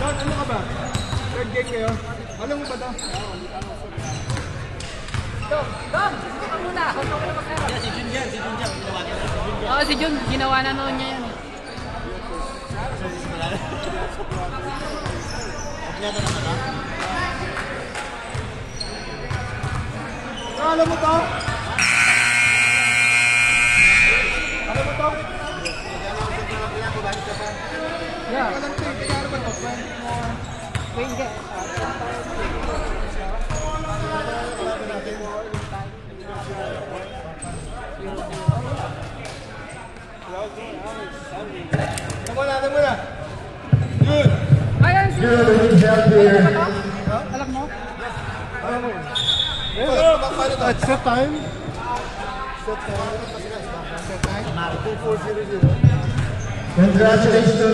Ano ka ba? Third game kayo? Alam mo ba ito? Dom! Dito ka muna! Huwag ka mag-aral. Si Jun yan, si Jun yan. Oo, si Jun. Ginawa na noon niya yan. Alam mo to? Alam mo to? Yeah. Alam ko yung kaya naman to. Wait, get. Ito muna. Good. Ayan, si Good, help here. alam mo? Alam mo. At set time. Set time. Set time. Congratulations to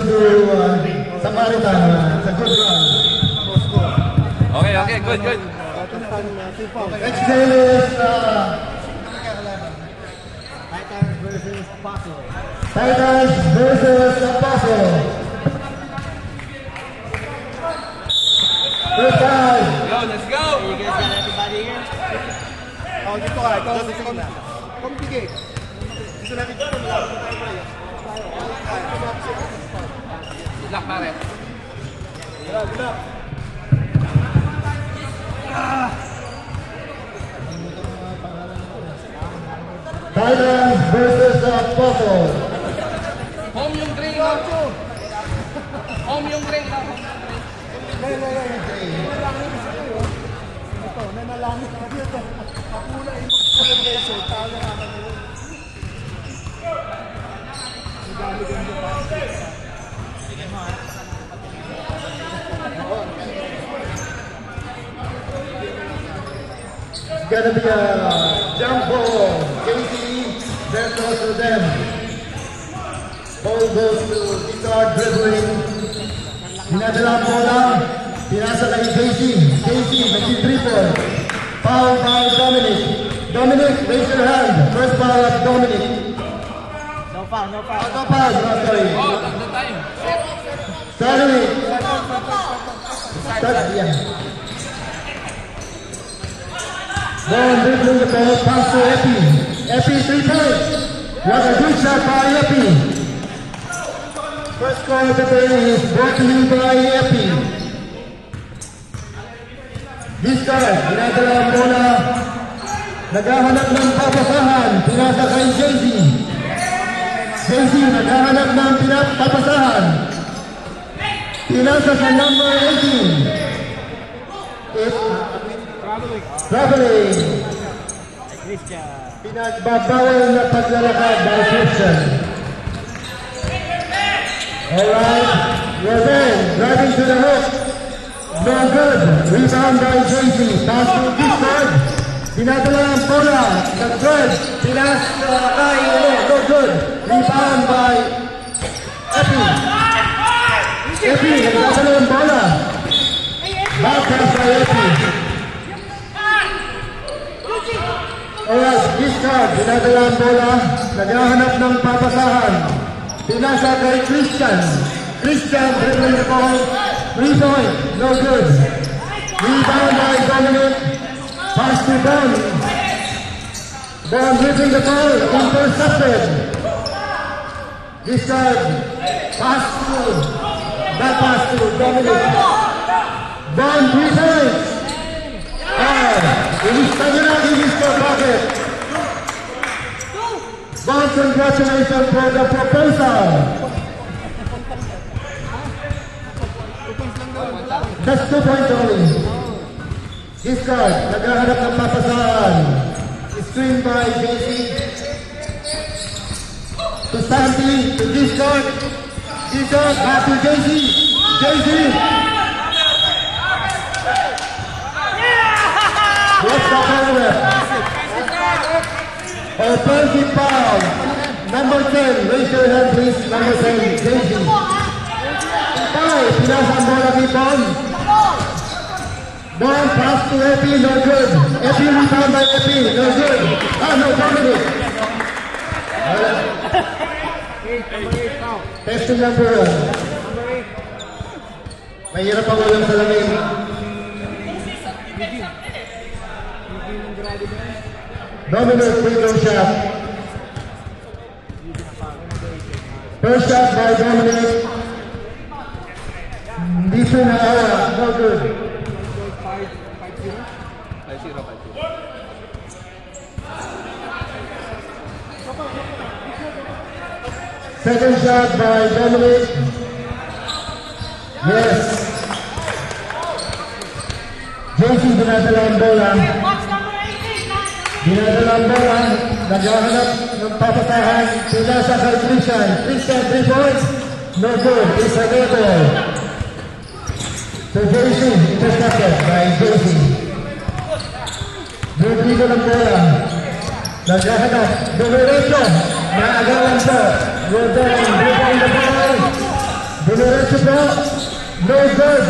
Samaritan sa good run. Okay, good. Next game is Titans versus Apostle. Titans versus Apostle. First time. Go, let's go! You guys got everybody here? Oh, dito ka. Ikaw gusto na. Complicate. Gusto natin dito. Malapit tayo pa rin. Lock pare. Good luck. Titans versus Apostle. Home yung train lang. Home yung train lang. Ito, nanalangin ka dito. Akula yung celebration. Talo ka na yun. Nagaligan mo pa. It's gonna be a jump ball. JC versus them. Ball goes to Dicard dribbling. Pinadala ang bola. Pinasa kay JC. JC, nag-triple. Foul by Dominic. Dominic, raise your hand. First foul at Dominic. No foul. No foul, sorry. Oh, the time. Sorry. Start, yeah. Ball dribbling the ball, pass to Epi. Epi, 3 points. What a good shot by Epi. First score of the day is brought to you by Epi. This time, ginadala ang bola. Naghahanap ng papasahan. Pinasa kay JZ. JZ, naghahanap ng papasahan. Pinasa sa number 18. Traveling. Pinagbabawal na paglalakad by Christian. Alright, Rosen driving to the hook. No good. Rebound by JC. Pass to Dicard. Pinadala ang bola. Nag-thread. Pinas kay no good. Rebound by Epi. Epi, nagdadala ang bola. Backpass by Epi. Alright, Dicard. Pinadala ang bola. Naghahanap ng papasahan. Pinasa kay Christian. Christian dribbling the ball. 3 point. No good. Rebound by Dominic. Pass to Don. Don dribbling the ball. Intercepted. Dicard. Pass to. Back pass to Dominic. Don 3 points. Ilista nyo na, ilista. Bakit? Bon, congratulations for the proposal. Just 2 points only. Dicard, naghahanap ng papasahan. Screen by JC. To Santi, to Dicard. Dicard, back to JC. JC. What's the problem? Offensive foul. Number 10, raise your hand please. Number 10, JC. 5, pinasa ang bola kay Bon. Bon, pass to Epi, no good. Epi, rebound by Epi, no good. No, Dominic. Testing number 1. Mahirap ang ulang salamin. Dominic free throw shot. First shot by Dominic. Hindi siya naawa. No good. 5-0. Second shot by Dominic. Yes. JC dinadala ang bola. Dinadala ang bola. Naghahanap ng papasahan. Pinasa kay Christian. Christian 3 points. No good. Isa level. So JC intercepted by JC. Rodrigo ng bola. Naghahanap. Dumiretso. Naagawan po. Rodon. Rebound the ball. Dumiretso po. No good.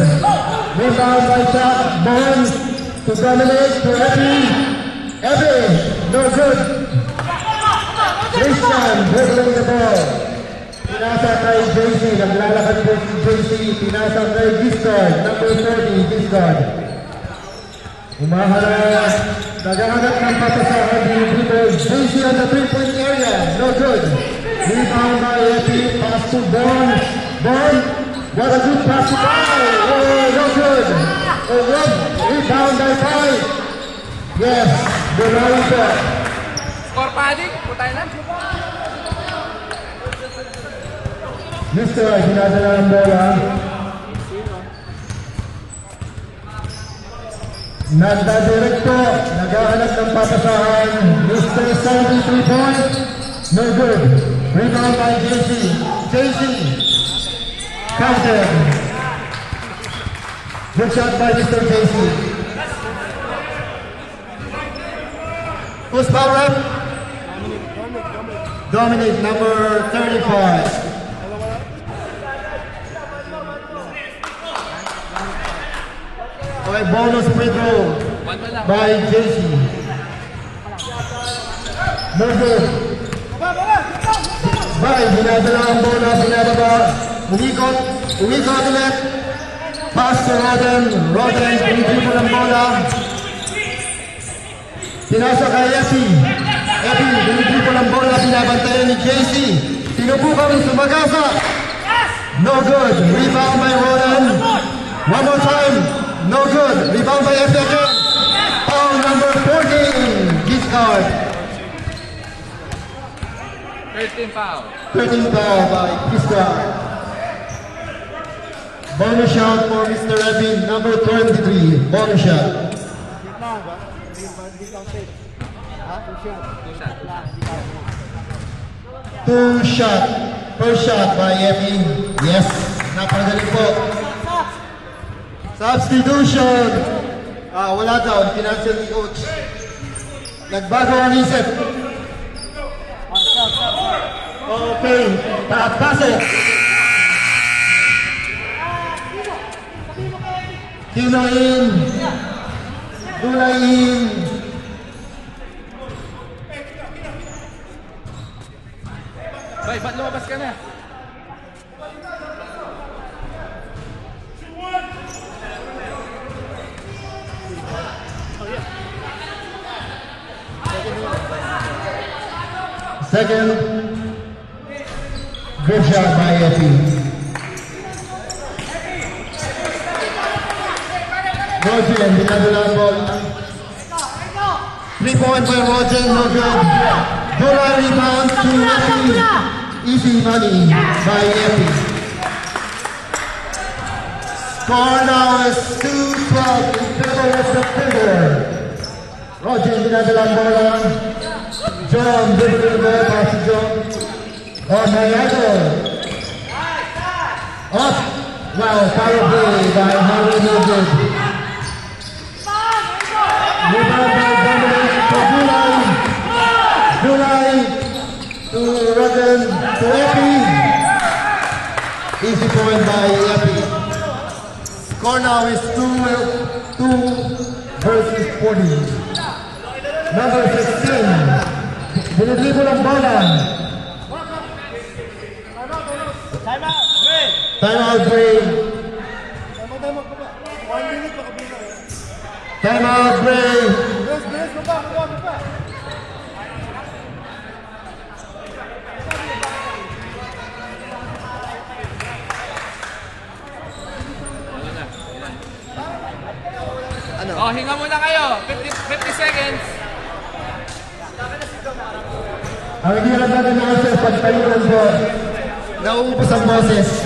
Rebound by shot. Bond to Dominic. To Epi. Epi. No good. Christian dribbling the ball. Pinasa kay JC. Naglalakad po si JC. Pinasa kay Discord. Number 40. Discord. Umaharap. Naghahanap ng papasahan ni dribble. JC on the 3-point area. No good. Rebound by Epi. Pass to Bond. Bond. What a good pass to Pai. Oh, no good. Oh, good. Rebound by Pai. Yes. Bumawi po. Score padding. Putay na. Mr. Hinadala ang bola. Nagdadirect po. Naghahanap ng papasahan. Mr. 73 points. No good. Rebound by JC. JC. Counted. Good shot by Mr. JC. Who's foul rep? Dominic, number 35. Okay, bonus free throw by JC. No good. By, binadala ang bola, binababa. Umikot ulit. Pass to Roden. Roden, pinitipo ng bola. Pinasa kay Epi. Epi, pinitipo ng bola, binabantayan ni JC. Tinubukang sumagasa. No good. Rebound by Roden. One more time. No good. Rebound by Epi again. Foul number 14. Discard. 13 foul. 13 foul by Discard. Bonus shot for Mr. Epi, number 23. Bonus shot. Two shot. First shot by Epi. Yes. Napagaling po. Substitution. Wala daw. Financial ni coach. Nagbago ang isip. Okay. Pass it. Kino in. Dulay in. Bay, ba't lumabas ka na? Second. Good shot by Epi. Roger, dinadala ang bola. 3-point by Roger, no good. Bola rebound to Epi. Easy money by Epi. Score now is 2-12 in favor of September. Roger, dinadala ang bola. John, dribbling the ball, pass to John. Oh, my idol. Up. Wow, power play by Harry Mildred. Rebound by Dominic to Dulay. Dulay to Roden to Epi. Easy point by Epi. Score now is 2 versus 40. Number 16. Binidribble ang bola. Time out break. Time out break. Bilis, baba. Oh, hinga muna kayo. 50 seconds. Ang hirap natin na kasi pagtayunan po. Nauubos ang boses.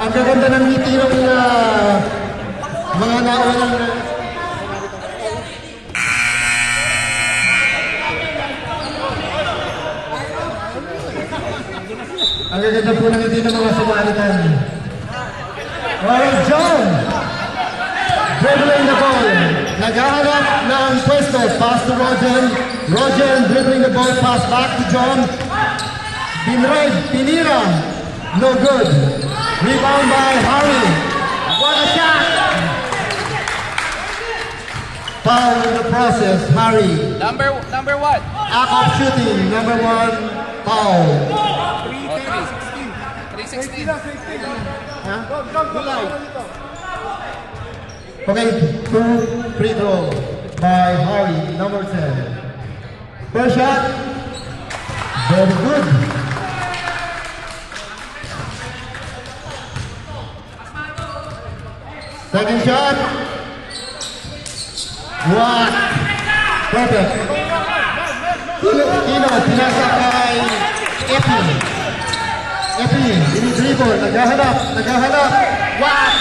Ang gaganda ng ngiti ng mga naunang ang gaganda po ng ngiti ng mga sumalitan. Alright, John! Dribbling the ball. Naghahanap ng pwesto. Pass to Rogen. Rogen dribbling the ball. Pass back to John. Pinride. Pinira. No good. Rebound by Harry. What a shot! Foul in the process. Harry. Number what? Act of shooting. Number 1. Foul. 316. Huh? Okay, 2 free throw by Harry, number 10. First shot, very good. Second shot, what? Perfect. Tino, pinasa kay Epi. Epi, ini-dribble, naghahanap. What?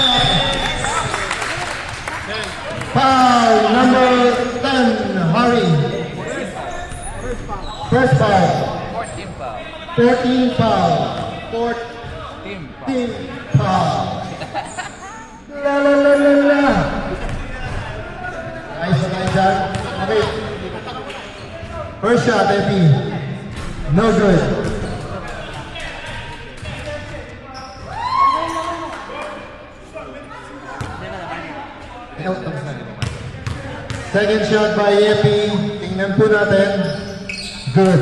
Foul number 10, Harry. First foul. 14 foul. 14 foul. Team 14 foul. La la la la la. Nice, dyan. Okay. First shot, Epi. No good. Second shot by Epi. Tingnan po natin. Good.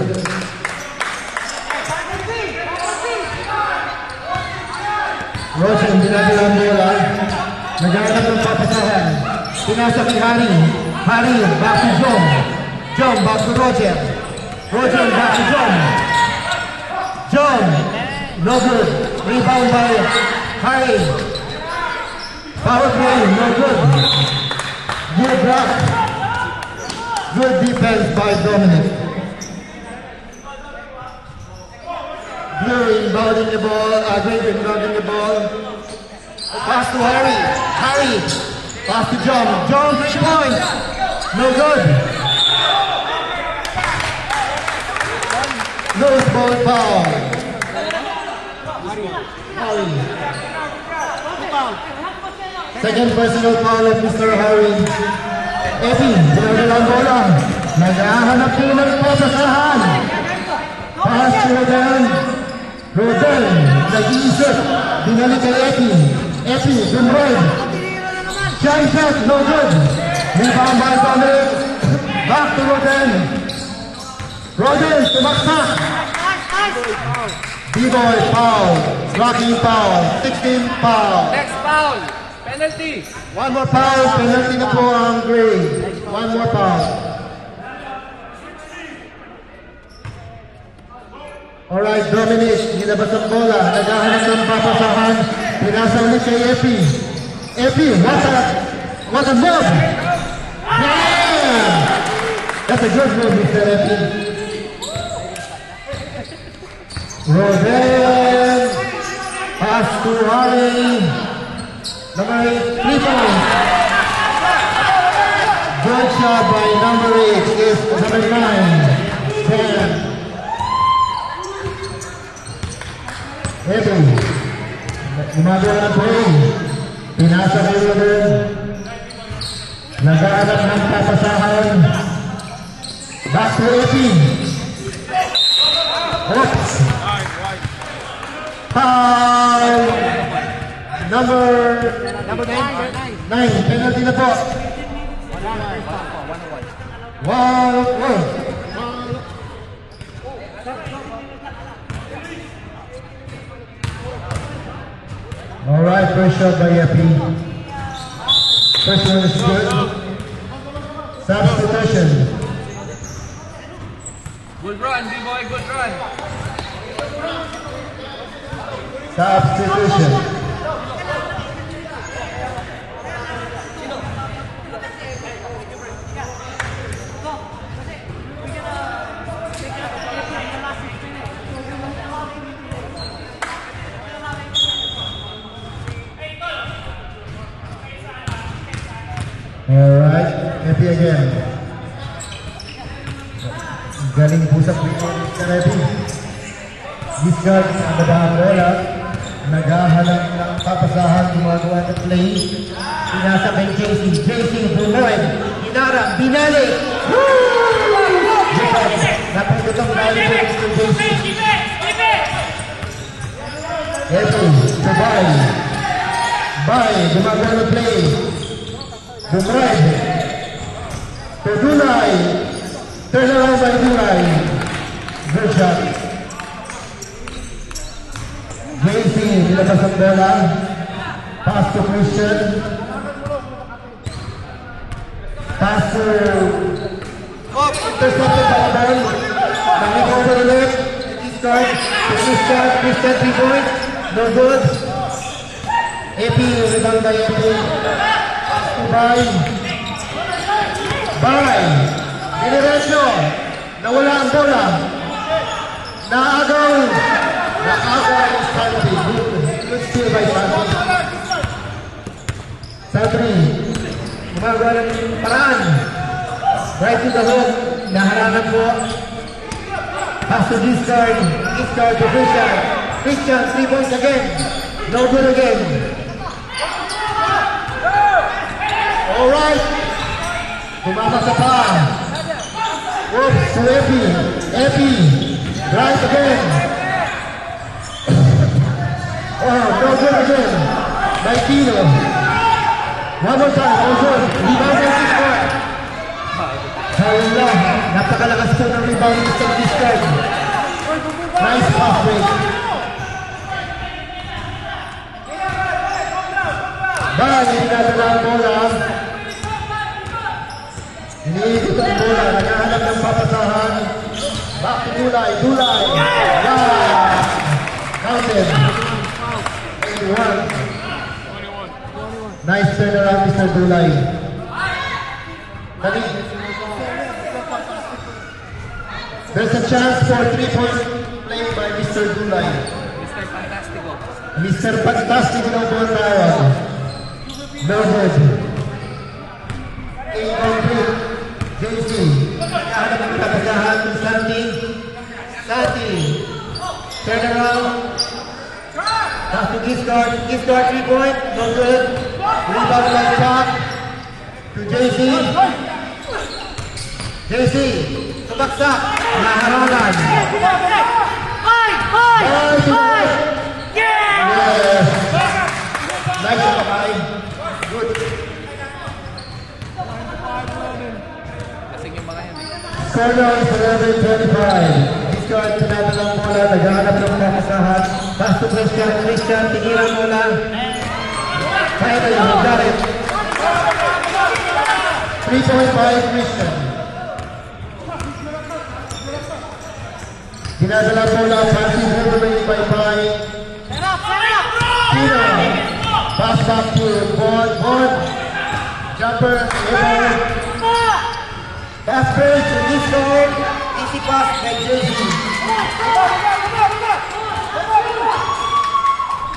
Rosen, dinadala ang bola. Naghahanap ng papasahan. Pinasa kay Harry. Harry, back to John. John, back to Roger. Roger, back to John. John, no good. Rebound by Harry. Power play, no good. Good block. Good defense by Dominic. Blue inbounding the ball, Greg inbounding the ball. Pass to Harry. Harry. Pass to John. John, 3 points. No good. Loose ball foul. Harry. Second personal foul of Mr. Harry. Epi, pinagalang bola. Naghahanap din ng papasahan. Pass to Rodan. Rodan, nag-iisip. Binalik kay Epi. Epi, Dumroid. Jump shot, no good. Rebound by Dominic. Back to Rodan. Rodan, tumaksak. B-boy foul. Blocking foul. 16 foul. Next foul. Penalty. One more foul, penalty na po ang Gray. One more foul. Alright, Dominic, nilabas ang bola. Naghahanap ng papasahan. Pinasa ulit kay Epi. Epi, what a move! Yeah! That's a good move, Mr. Epi. Roden. Pass to Harry. Number 8, 3 points. Good shot by number 8 is number 9. 10. Epi. Gumagawa ng play. Pinasa kay Roden. Nag-aanap ng papasahan. Back to Epi. Oops. Foul. Number 9. Penalty na po. 1-1. Alright, first shot by Epi. First one is good. Substitution. Good run, B-boy, good run. Substitution. Alright, Epi again. Galing po sa Mr. Epi. Discard ang babahang bola. Naghahanap ng papasahan, gumagawa ng play. Pinasa kay JC. JC, bumoy. Hinarang, binalik. Napagdutang dahil po Mr. JC. Epi, sabay. Bay, gumagawa ng play. Bumrad. To Dulay. Turn around by Dulay. Good shot. JC, nilabas ang bola. Pass to Christian. Pass to... intercepted by the ball. Nag-recover ulit. Discard. To Christian. Christian 3 points. No good. Epi, rebound by Epi. Pass to Bay. Bay. Diniretso. Nawala ang bola. Naagaw. Naagaw ang Santi. Good steal by Santi. Santi. Gumagawa ng paraan. Right to the hook. Naharangan po. Pass to discard. Discard to Christian. Christian, 3 points again. No good again. Alright. Tumama sa pa. Oops, to Epi. Epi. Right again. Oh, no good again. By Tino. One more time. Also, rebound by discard. Hala. Napakalakas po ng rebound sa discard. Nice pass break. Bang, hinadala ang bola. Iniikot ang bola. Naghahanap ng papasahan. Back to Dulay. Dulay. Yeah. Counted. 21. Nice turnaround, Mr. Dulay. Dali. There's a chance for 3-point play by Mr. Dulay. Mr. Fantastico. Mr. Fantastico ng Bondaron. No good. Incomplete. JC. Naghahanap ng papasahan ng Santi. Santi. Turn around. Pass to discard. Discard 3-point. No good. Rebound by Chuck. To JC. JC. Subaksak. Naharangan. Yes. Nice sa kamay. Good. Kasing yung mga yan. Score now is 11-25. Discard, pinadala ang bola, naghahanap ng papasahan. Pass to Christian, Christian, tigilan muna. Kaya na yun, got it. 3.5 Christian. Pinadala ang bola, passing overweight by Pai. Tino. Pass back to Bond. Bond. Jumper, Evo. Pass first to discard. Easy pass by JC.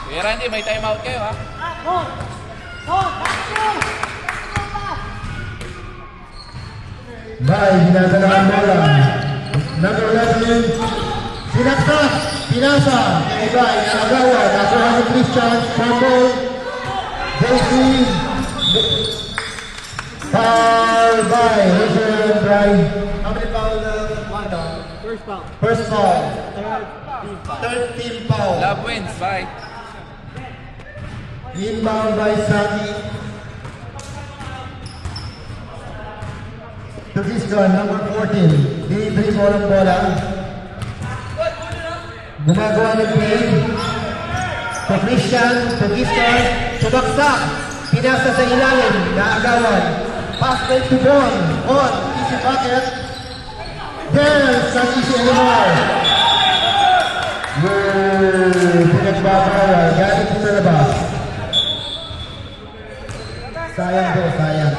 Kuya Randy, may time out kayo ha. Bay, hinadala ang bola. Number 11, sinaksak, pinasa, kay Bay, nakagawa, nakuha ni Christian, fumble, JC, foul by Richard Bray. How many foul First foul. First foul. Third team foul. Third team foul. Love wins, bye. Inbound by Saki. To this gun, number 14. Dinidribble ang bola. Gumagawa ng play. to Christian, to Gistar, subaksak, pinasa sa ilalim, naagawan, pass play to Bon, easy bucket, there's not easy anymore. Pinagbabawal, galing po sa labas. Sayang po, sayang.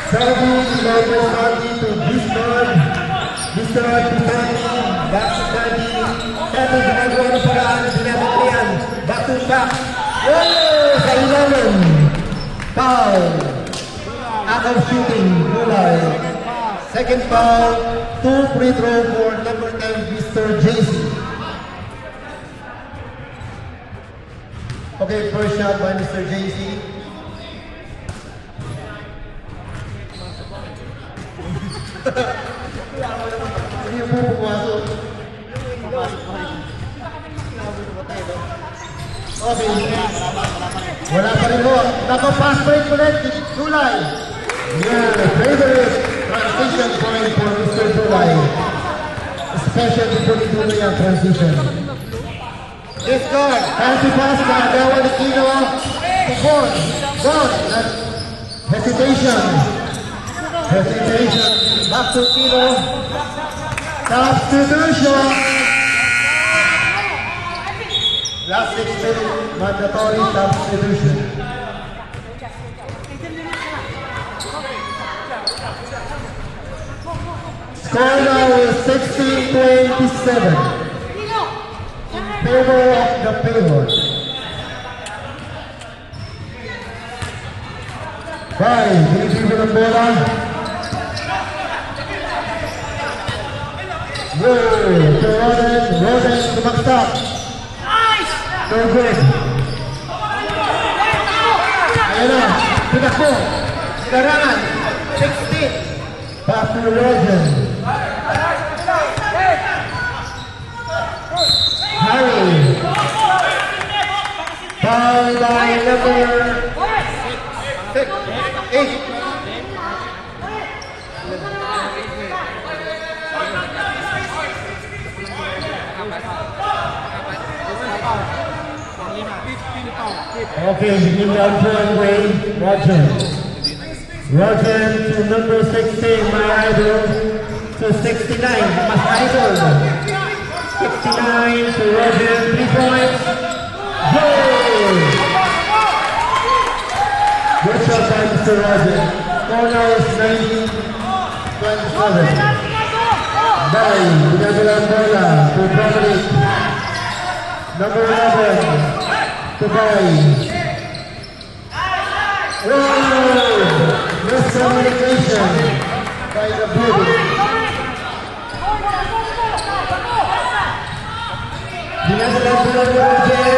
Serving, number 30 to Gistar, Gistar to 30, back to 30, Eto, ginagawa ng paraan, binabatrian, back to back, sa ilalim, foul, out of shooting, Gulay, second foul, 2 free throw for number 10, Mr. JC. Okay, first shot by Mr. JC. Hindi po pumasok. Okay. Wala pa rin po. Naka-pass break ulit. Gulay. Yeah, favorite transition point for Mr. Gulay. Especially for the Gulay ang transition. This card. Anti-pass na. Gawa ni Kino. Support. Gone. Hesitation. Hesitation. Back to Kino. Substitution. Last 6 minutes, mandatory substitution. Score now is 16-27 in favor of the payload. Binibigyan ng bola. To Roden, tumaktak. No good. Ayan na, pinakbo. Larangan, 16. Back to Roden. Harry. Foul by number 8. Okay, begin down for away, Roger. Roger to number 16, my idol, to 69, my idol. 69 to Roger, 3 points. Goal! Good shot by Mr. Roger. Score now is 19-27. Bye, ginagalang bola to Dominic. Number 11. Goodbye. Miscommunication by the building. Dinadala po ng Roger.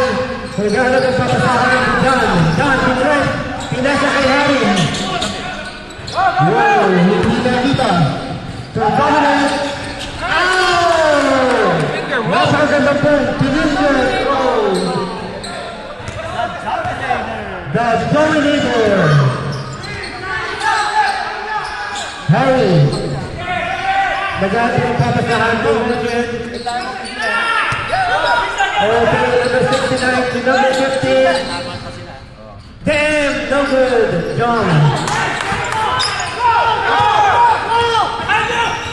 Naghanap ang papasahan ni Dan pinrest. Pinasa kay Harry. Wow, hindi nakita. To Dominic. Napakagandang po. Pinilya. The Dominator. Harry. Naghanap ang papasahan ni Roger. Open number 69 to number 50. Damn, no good, John.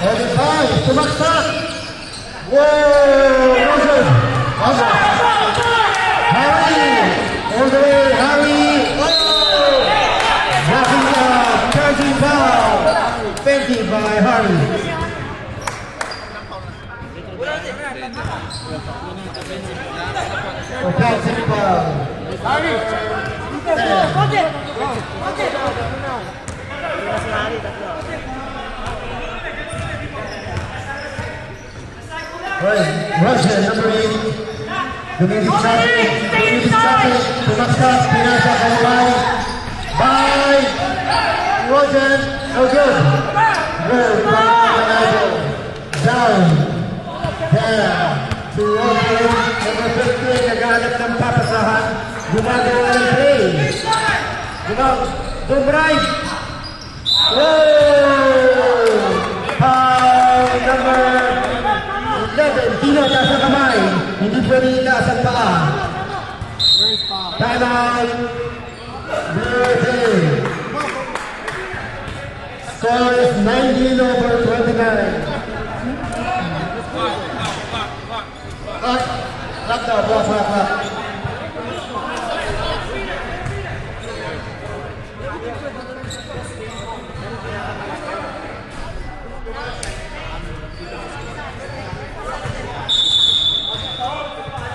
Open 5, tumaksak. Whoa, Roger. Harry, all the way, Harry. Oh, knocking out, charging foul. 20 by Harry. Offensive foul. Harry. Roger, number 8. Dumibig traffic. Tumaksak, pinasa kalaway. By Roger, no good. Good, down. Down. To Roger, number 15, naghanap ng papasahan. Gumagawa ng play. Dumrive. Foul number 11. Tino, nasa kamay. Hindi Usually, taas ang paa. First foul. Time out. Blue team. Score is 19/29. Lock daw, boss, lock.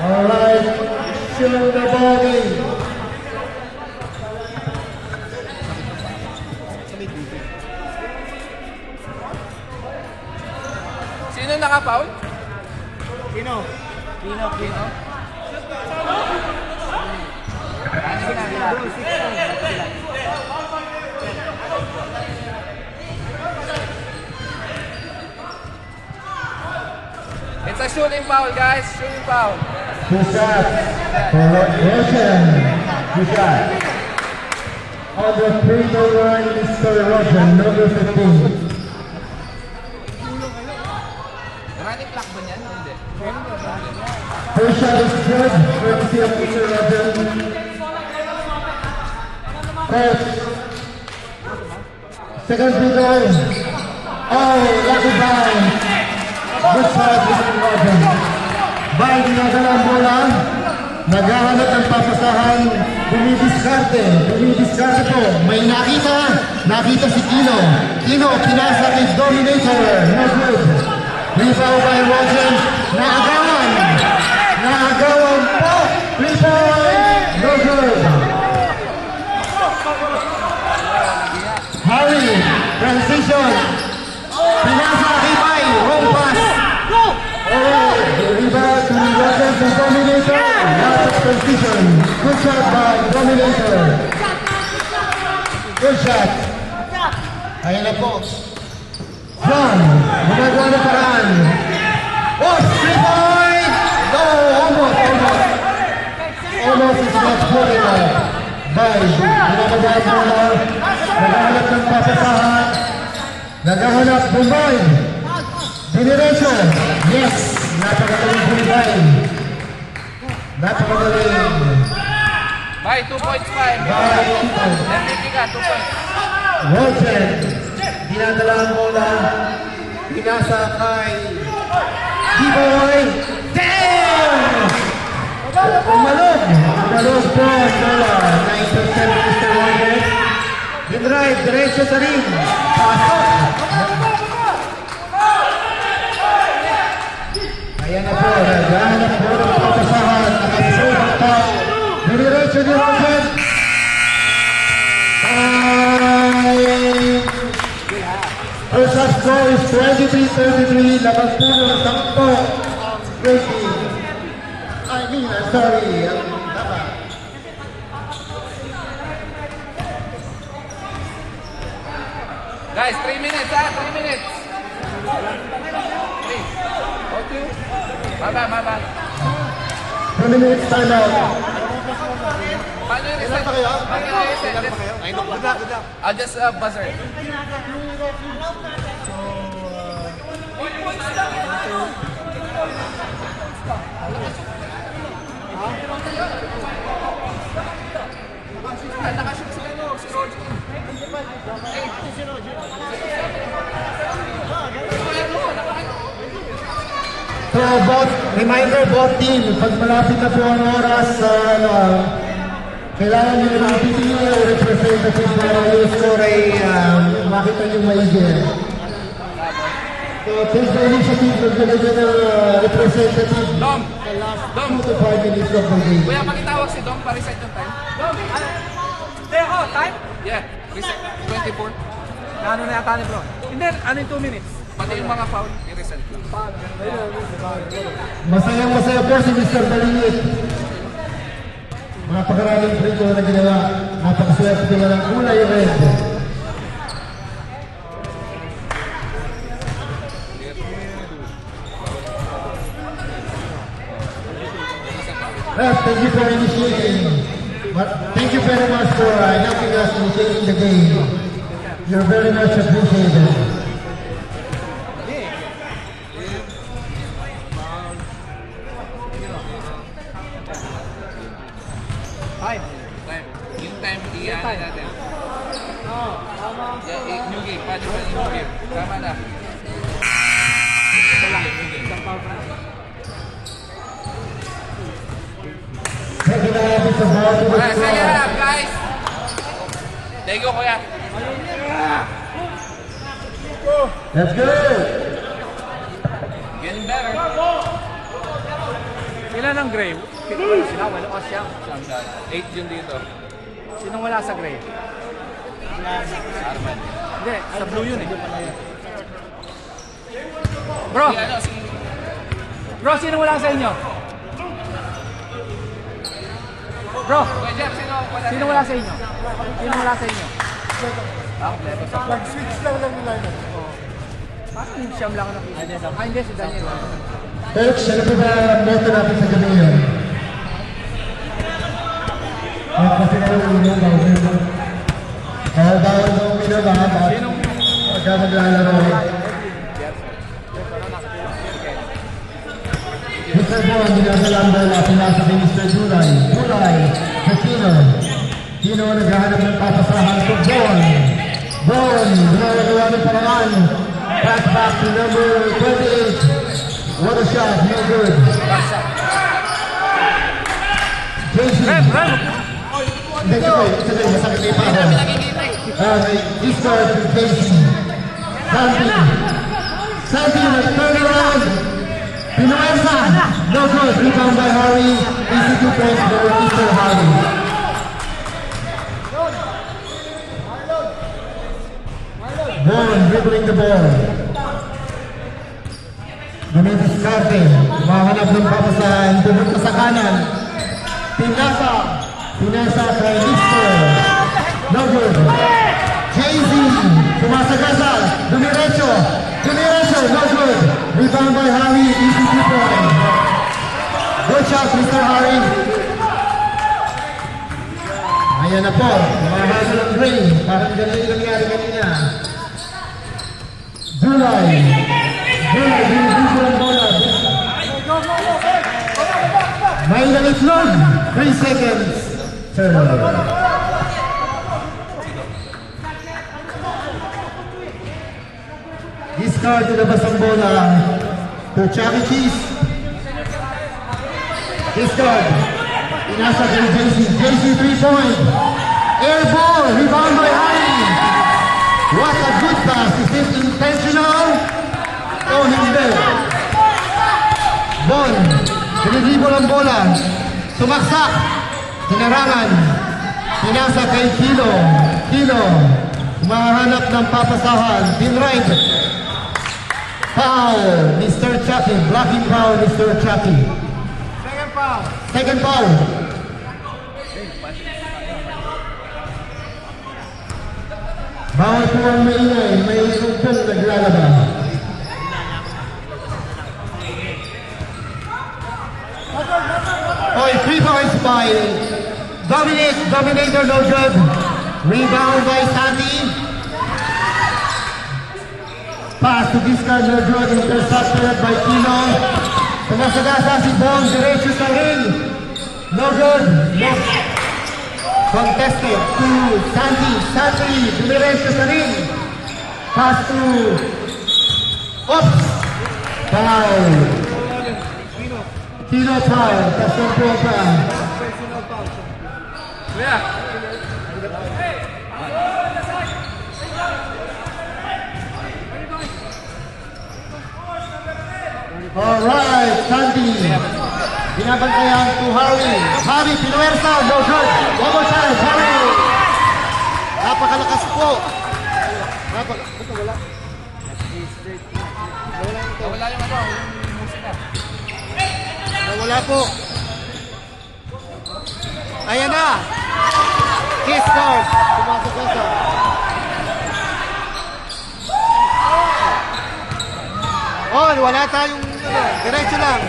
Alright, shoot the bogey. Sino naka-foul? Sino? It's a shooting foul, guys. Shooting foul. Two shots for Roshan. Two shots. On the free throw line, Mr. Roshan, number 15. Running clock ba niyan? Hindi. First shot is good, courtesy of Mr. Roshan. Coach. Second free throw. Oh, lucky bounce. Good shot, Mr. Roshan. Ball dinadala ang bola. Naghahanap ng papasahan. Bumidiskarte po. May nakita si Kino. Kino, pinasa kay Dominator. No good. Rebound by Roger. Naagawan po. Rebound. No good. Harry, transition. Pinasa kay Pai. Wrong pass. Alright, rebound to Roger to Dominator. Last transition. Good shot by Dominator. Good shot. Ayan na po. John, gumagawa ng paraan. Oh, 3-point! No, almost. Almost is not good enough. By, ginagawa mo na. Naghahanap ng papasahan. Naghahanap, Bombay. Diniretso. Yes, napakagaling Bombay. Napakagaling. Bye, 2 points pa. MVP ka, 2 points. Roger, dinadala ang bola, pinasa kay D-Boy. Damn! Umalog po ang bola. 9% Mr. Roger. Dinrive, diretso sa ring. Pasok. Ayan na po, naghahanap po ng papasahan. Nakasunod ang tao. Diniretso ni Roger. First half score is 23-33. Labang puno ng 10. Sorry. Guys, 3 minutes, 3 minutes. 3. Okay. Bye. 2 minutes time out. Paano yung Ilan pa kayo? Paano yung reset? Ilan pa kayo? Ay, no, good luck. I'll just buzzer. Nakashoot sila no, si Roger. So, reminder both team, pag malapit na po ang oras, kailangan nyo na ng PTA o representative para yung score ay makita nyo maigi. So, take the initiative of the representative Dom! the last Dom! 2 to 5 minutes of the game. Kuya, pakitawag si Dom para reset yung time. Time? Yeah, reset. 24. Ano na yata ni bro? Hindi, ano yung 2 minutes? Pati yung mga foul, i-reset lang. Masayang-masaya po si Mr. Balingit. Napakaraming free throw na ginawa. Napakaswerte nila ng kulay red. Thank you for initiating. Thank you very much for helping us initiating the game. You're very much appreciated. 5. Time. Yung time, iyan natin. Yeah, new game. Pwede pa new game. Tama na. Isang foul pa lang. Taking out the ball to the Sige score. na, guys. Thank you, kuya. Let's go. Getting better. Sila ng gray. Sila, wala o siya. 8 yun dito. Sinong wala sa gray? Arman. Hindi, sa blue yun eh. Bro, Si ano, si... bro, sinong wala sa inyo? Bro, Kuya Jeff, wala? sinong wala sa inyo? Sinong wala sa inyo? Nag-switch lang ng lineup. Parang yung siyam lang ang nakita. Ah, hindi, si Daniel. Coach, ano po ba motto natin sa gabi yun? Kasi na yung bawal. Bawal mo minaba. Pagka maglalaro. Mr. Bon, ginagalang bola, pinasa kay Mr. Dulay. Dulay, Aquino. Aquino naghahanap ng papasahan to Bon. Bon, ginagawa ng paraan. Pass back to number 28. What a shot, no good. JC. Hindi, sige, masakit na yung pahon. This card to JC. Santi. Santi, turn around. Pinuesa, no good. Rebound by Harry. Easy 2 points for Mr. Harry. Bon dribbling the ball. Dumidiskarte. Mahanap ng papasahan. Pumunta sa kanan. Pinasa. Pinasa kay Mr. No good. JZ. Sumasagasa. Dumiretso. Dumiretso. No good. Rebound by Harry. Easy 2 points. Good shot, Mr. Harry. Ayan na po. Mahasa ng Gray. Parang ganun yung nangyari kanina. Zulay. Zulay. Binibigyan ng bola. May nalitlog. 3 seconds. Turnover. Discard to labas ang bola. To Chucky Cheese. Discard. Inasa kay JC. JC 3-point. Air ball. Rebound by Harry. What a good pass. Is this intentional? Oh, hindi. Bon. Sinidribol ang bola. Sumaksak. Hinarangan. Pinasa kay Kilo. Kilo. Mahanap ng papasahan. Pinride. Foul. Mr. Chucky. Blocking foul, Mr. Chucky. Second foul. Second foul. Bawal po ang maingay. May rugtong naglalaba. Oy, 3 points by Dominator, no good. Rebound by Sandy. Pass to discard, no good. Intercepted by Kino. Sumasagasa si Bon, diretso sa ring. No good. No. Contested to Sandy. Sandy, diretso sa ring. Pass to... Oops! Foul. Kino foul. Kasong po pa. Kuya. Alright, Sandy. Binabantayan to Harry. Harry, pinuwersa. No good. One more time, Harry. Napakalakas po. Wala yung ano, yung musika. Wala po. Ayan na. Kiss card. Sumasagasa. Oh, wala tayong diretso lang.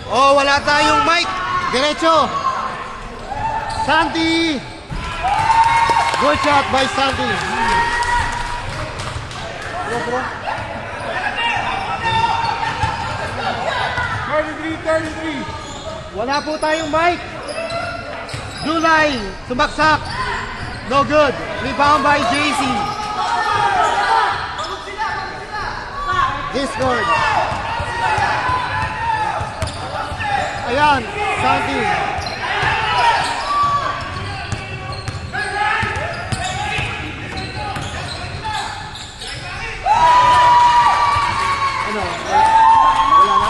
Oh, wala tayong mic. Diretso. Sandy. Good shot by Sandy. Bro. Wala po tayong mic. Dulay, sumaksak. No good. Rebound by JC. Discord. Ayan, Santi. Ano? Wala na?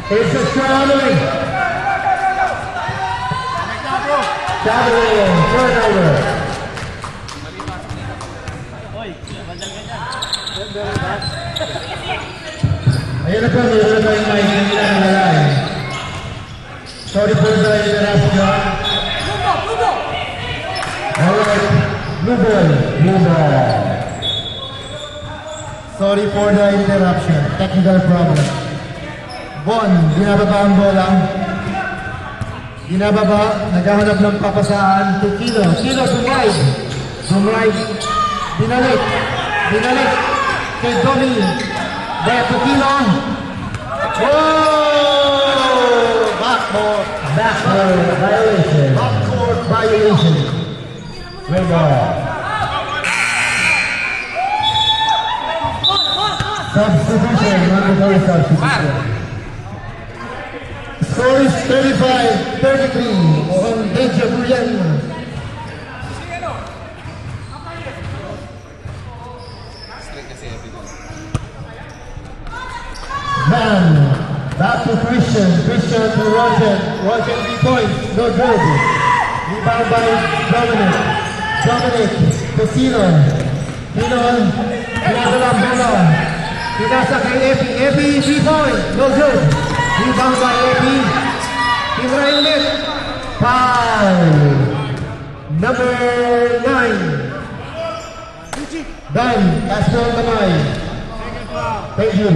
It's a traveling. Traveling, turnover. Ayan na po, meron na tayong mic na nilalagay. Sorry for the interruption. Alright, blue ball. Sorry for the interruption. Technical problem. Bon, binababa ang bola. Binababa, naghahanap ng papasaan to Kilo. Kilo, sumride. Binalik. Kay Domi. Back to Kilo. Oh! Backboard violation. Red ball. Substitution, mandatory substitution. Score is 35-33 on Deja Buyan. Man, back to Christian to Roger 3 points, no good. Rebound by Dominic, to Tino, pinadalang bola, pinasa kay Epi 3 points, no good. Rebound by Epi, tinry ulit, foul, number 9. Dan, taas mo ang kamay. Thank you.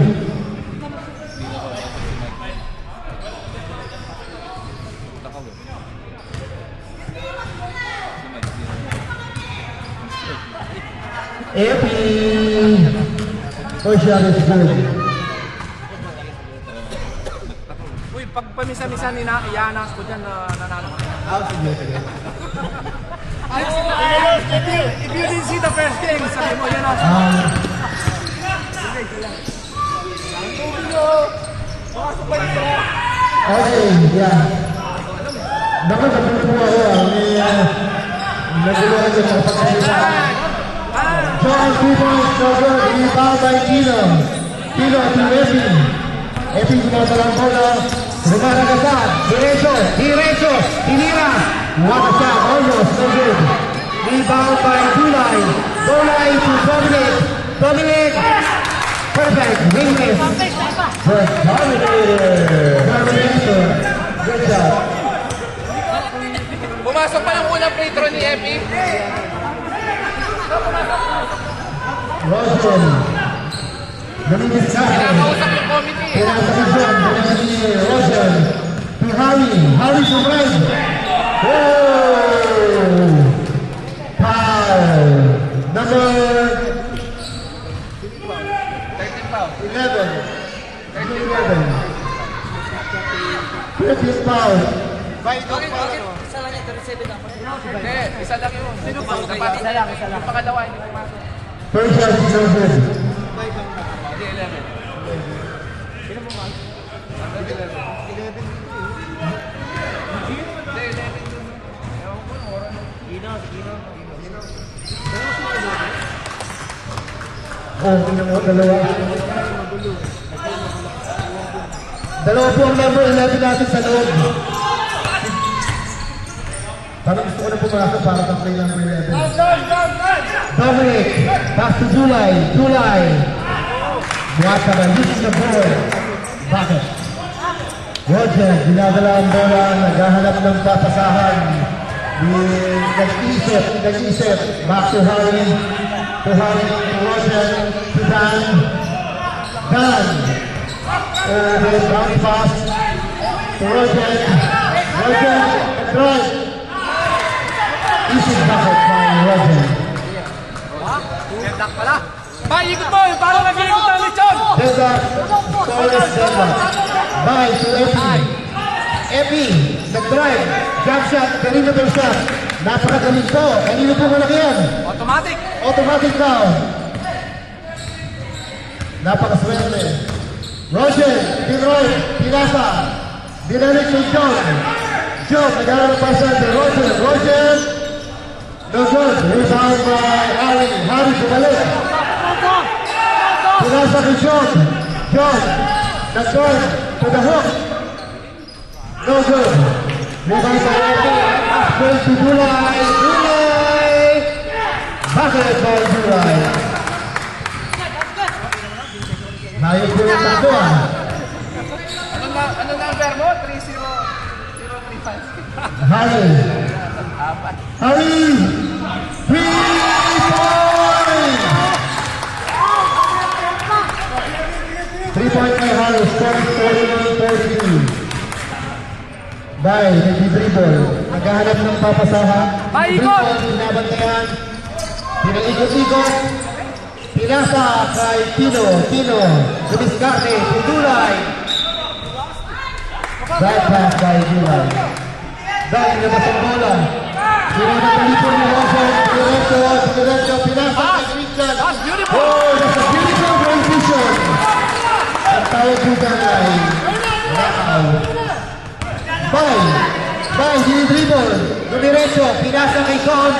Epi, first shot is good. Uy, pag pamisa-misa ianas ko dyan na nanalo. Sige. If you didn't see the first game, sabi mo yan ako. Okay, yeah. Naku, napupuwa ko. Naguluhan ko sa pagkakalita. John 2 points, no good. Rebound by Tino to Epi. Epi ginagalang bola. Rumaragasad. Diretso. Tinira. What a shot. Almost, no good. Rebound by Dulay to Dominic. Perfect. Wingless. Dominator. Good job. Pumasok pa ng unang free throw ni Epi. Roger. Naminis sa akin. Kinakausap yung committee. Pinasakasyon. Roger. To Harry to right. Oh! Foul. Number 13 foul. 11. 15 foul. Hindi, isa lang yun. Sino pa? Isa lang. Yung pangalawa, hindi pumasok. First shot is no good. Hindi, 11. Hindi, 11 yun. Ewan ko, oras. Oh, tingnan mo, dalawa. Dalawa po ang number 11 natin sa loob. Parang gusto ko na pumasok para sa play number 11. Dominic, pass to Dulay. Buwata ba, using the board. Bakit? Roger, dinadala ang bola, naghahanap ng papasahan. Nag-isip. Back to Harry. To Roger. To Dan. With bounce pass. To Roger. Right. Easy bucket by Roger. Deadlock pala. Ikot mo, parang nag-iikot ang lechon. Deadlock. Torres Deadlock. Bye to Epi. Nag-drive. Jump shot. Perimeter shot. Napakagaling to. Kanino po malaki yan? Automatic. Automatic daw. Napakaswerte. Roger. Pinroy. Pinasa. Dinalik kay John. John. Nag-aaral pa siya. Roger. No good. Rebound by Harry. Harry bumalik. Pinasa kay John. Nag-drive to the hook. No good. Rebound by Harry. Going to Dulay. Bucket by Dulay. Layo po yung tato ah. Ano number mo? 30035. Harry. 3 points! 3-point by Harry. Scoring 41-42. Bye, nag-dribble. Naghahanap ng papasaha. Paikot! Binabantayan. Pinaikot-ikot. Pinasa kay Tino. Dumiskarte. Dulay. Bad pass by Dulay. Dahil nabas ang bola. Pinapalipon ni Roger. Diretso. Pinasa kay Christian. That's beautiful. Oh, that's a beautiful transition. Ang tawag dito ay Rakaw. Bye, dinidribble. Dumiretso, pinasa kay Con.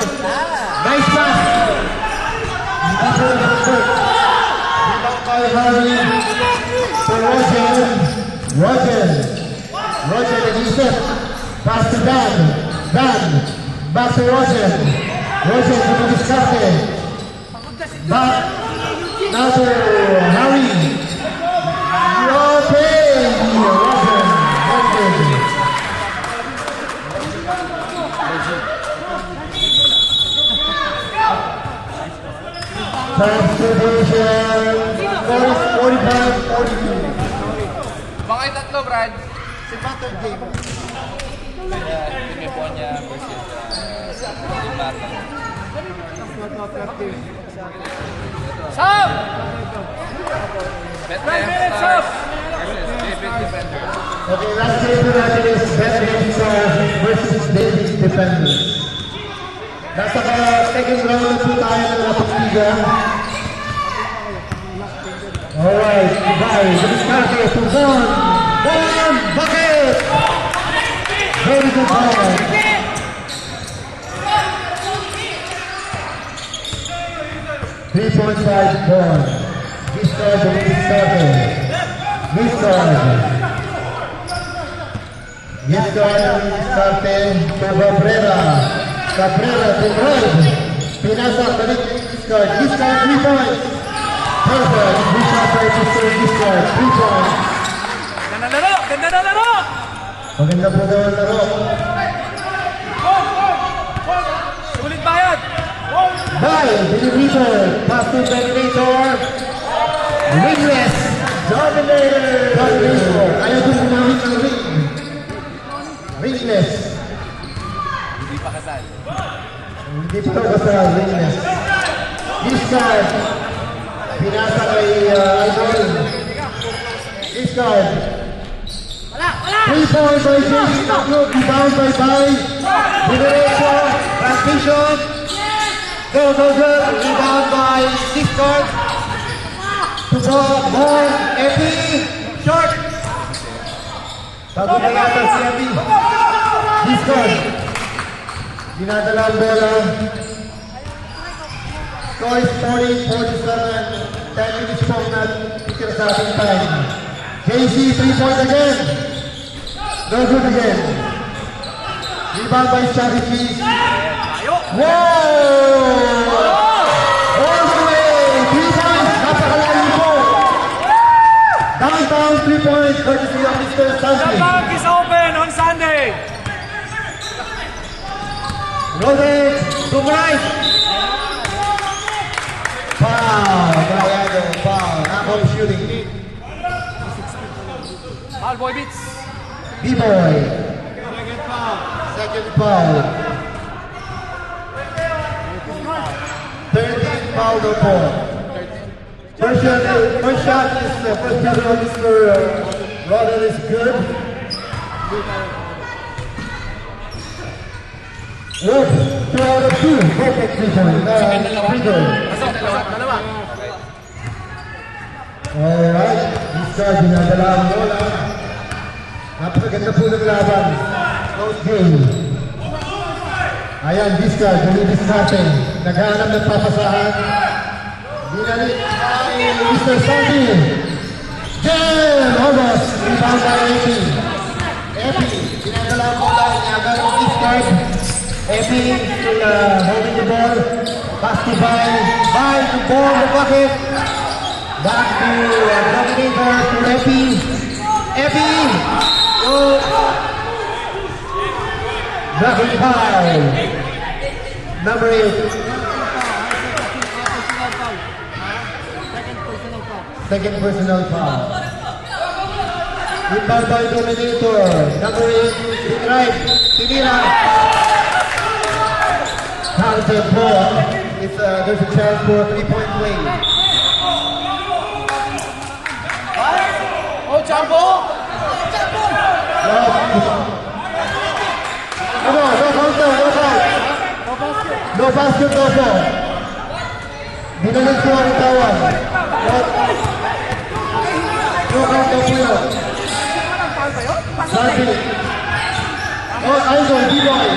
Nice pass. Rebound by Harry. To Roger nag-isip. Pass to Dan. Back to Roger dumiskarte. Back. Now to Harry. Okay. Roger. Substitution. 45-42. Baka yung tatlo, Brad. Si Battle Game. Meponya versus Battle. Sam! Bethlehem Stars versus David Defenders. Okay, last game po natin is Bethlehem Stars versus David Defenders. Nasa second round na po tayo ng Rapagtiga. Alright, bye. Dumiskarte to Don. Bucket! Very good ball. 3.5 ball. Giscard to Dumiskarte. Giscard to Dumiskarte to Cabrera to drive. Pinasa balik Giscard. Giscard 3 points. Perfect. We shot by Mr. Giscard. 3 points. Ganda na laro! Maganda po daw ang laro. Sulit bayad! Bye! Delivery. Pass to Dominator. Wingless. Dominator. Ayaw po gumamit ng ring. Wingless. Hindi pa kasal. Hindi pa basta wingless. Giscard. Pinasa kay Idol. Giscard. 3 points by Jason. Rebound by Bai. Diretso. Transition. Go. Rebound by Giscard. To more. Epi. Short. Bago na yata si Epi. Giscard. Dinadala ang bola. Score is 40-47. 10 minutes po na titira sa ating time. JC, 3 points again. No good again. Rebound by Chavy Cheese. Whoa! All the way! 3 points. Napakalayo po. Downtown 3 points. Courtesy of Mr. Sandy. The bank is open on Sunday! Rosen to right. Foul. Gallardo, foul. Apple shooting. Foul, boy beats. B-boy. Second foul. 13 foul to 4. First shot is first shot of Mr. Roden is good. Look, 2 out of 2. Perfect three-point. Free throw. Pasok, dalawa. Alright, this guy dinadala ang bola. Napakaganda po ng laban. Close game. Ayan, this guy, Julius natin. Naghahanap ng papasahan. Dinalik ay Mr. Sandy. Jen, almost. Rebound by Epi. Epi, dinadala ang bola. Inagal ang this guy. Epi, still holding the ball. Pass to by to ball the bucket. Back to Dominator to Epi. Epi! Oh! Blocking foul. Number 8. Second personal foul. Rebound by Dominator. Number 8. Right. Tinira. Counted ball. There's a chance for a 3-point play. Oh, Champo! No counter, no foul. No basket, no foul. Binalik ko ang tawag. No counter po yun. Sabi. Oh, Idol, B-boy.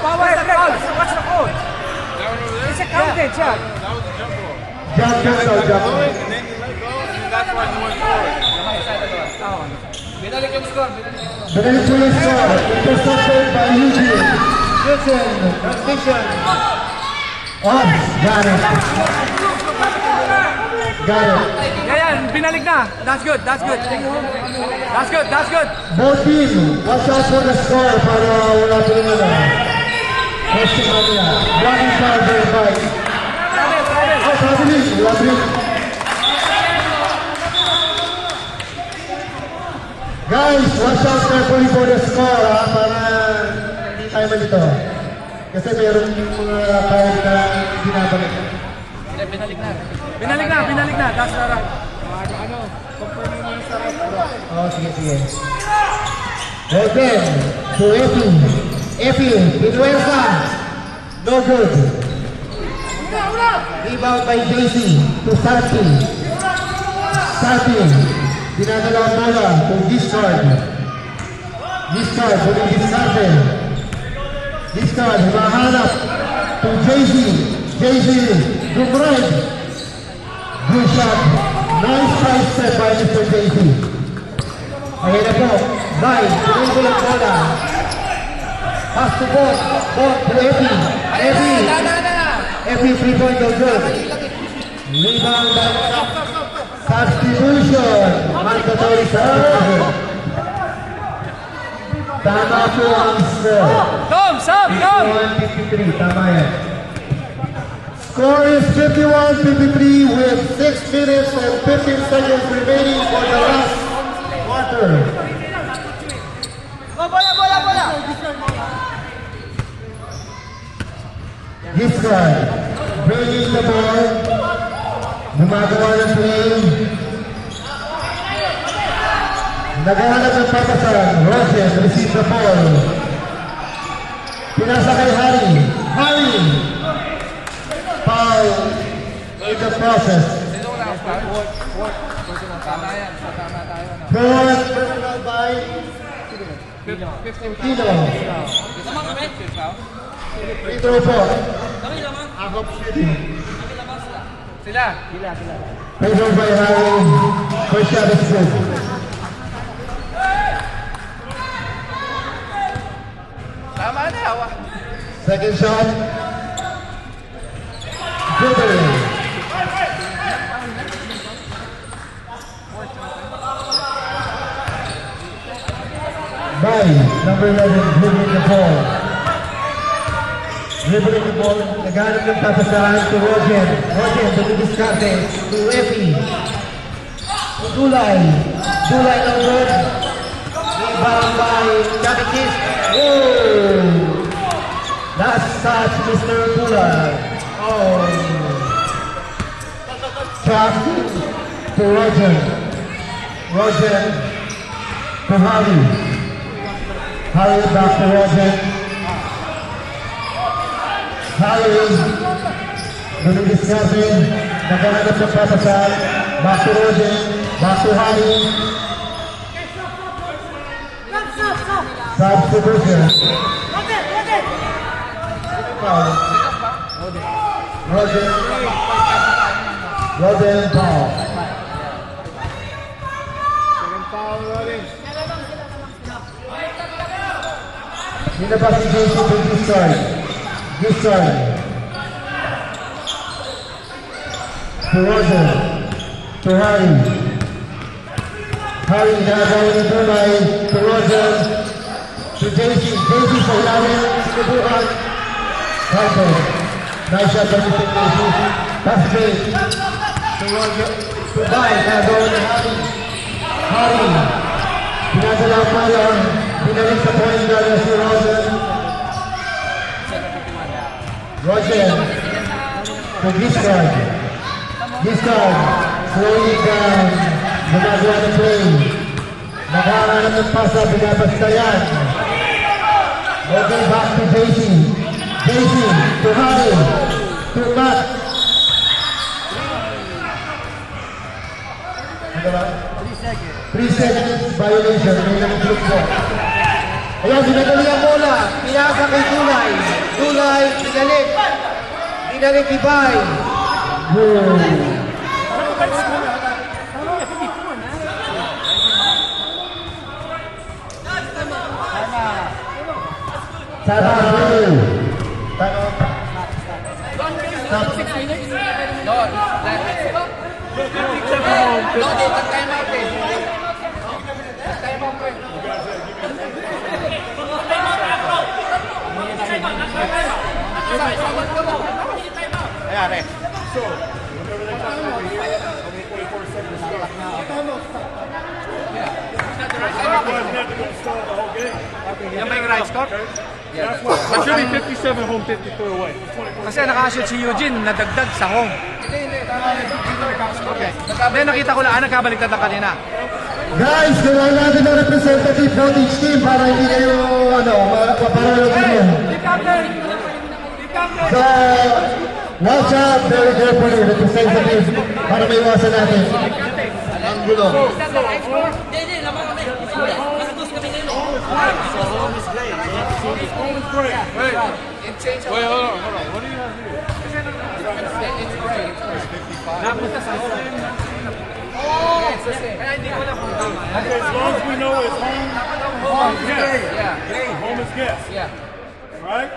Power, watch the call. It's a counted, Chuck. Jump daw, jump. Binalik yung score. Binalik ko yung score. Intercepted by Eugene. Wilson, transition. Off, got it. Yan, binalik na. That's good. That's good. Both team, watch out for the score para wala pinala. Question niya. Blocking foul verified. Oh, sabi. Guys, watch out carefully for the score para hindi tayo malito. Kasi meron yung mga kahit na binabalik. Binalik na. That's the right. Oh, sige. Again, to Epi, Pinuesa, no good. Rebound by JC to Sarti, dinadala ang bola to discard, ulit discarded. Discard, humahanap to JC, good right. Good shot, nice side step by Mr. JC. Ayan na po, pinagul ang bola. Pass to ball to Epi, 3-point no good. Rebound by substitution. Mandatory substitution. Tama po ang score. Tom! 51-53, tama yan. Score is 51-53 with 6 minutes and 15 seconds remaining for the last quarter. Bola! This guy, bringing the ball, gumagawa ng play. Naghahanap ng papasan, Roger, receive the ball. Pinasa kay Harry. Foul in the process. Fourth personal by Kino. Free throw po. Akop shooting. Sila. Free throw by Harry. First shot is good. Tama na, hawa. Second shot. Dribbling. By Dulay, number 11, dribbling the ball. Dribbling the ball, naghanap ng papasahan to Roger. Roger, dumidiskarte to Effie. To Dulay. Dulay ng road. Rebound by Jackie Kiss. Whoa! Last touch, Mr. Dulay. Oh. Pass to Roger. Roger to Harry. Harry back to Roger. Harry. Dumidiskarte. Naghanap ng papasahan. Back to Roger. Back to Harry. Substitution. Foul. Roger. Roger and foul. Second foul, Rodin. Nilabas si Jason to Gisard. Gisard. To Roger. To Harry. Harry nagawa ni Dulay. To Roger. To JC. JC sa ilalim. Sinubukan. Carter. Nice shot by Mr. JC. Pass break. To Roger. To Bay. Nagawa ni Harry. Harry. Pinadala pa lang. Binalik sa point guard si Roger. Roger. To Giscard. Giscard. Slowing down. Gumagawa ng play. Naghahanap ng pasa. Binabastayan. Okay, back to JC. JC. To Harry. To Matt. Ano ba? 3 seconds violation. May nag-look po. Ayan, dinadali ang bola. Pinasa kay Dulay. Dulay, dinalik. Dinalik ni Bay. Sana blue. No, they time out eh. Time out eh. Ayan, eh. Yan ba yung right score? It should be 57 home, 54 away. Kasi nakashoot si Eugene, nadagdag sa home. Okay. Then nakita ko lang, nagkabaliktad na kanina. Guys, kailangan natin ng representative from each team para hindi kayo, maparalog nyo. So, watch out, very carefully, representative, para may iwasan natin. Ang gulo. Wait, hold on. What do you have here? It's great. Napunta sa home. Okay, as long as we know it's home is guess. Yeah. Home is guess. Yeah. Right?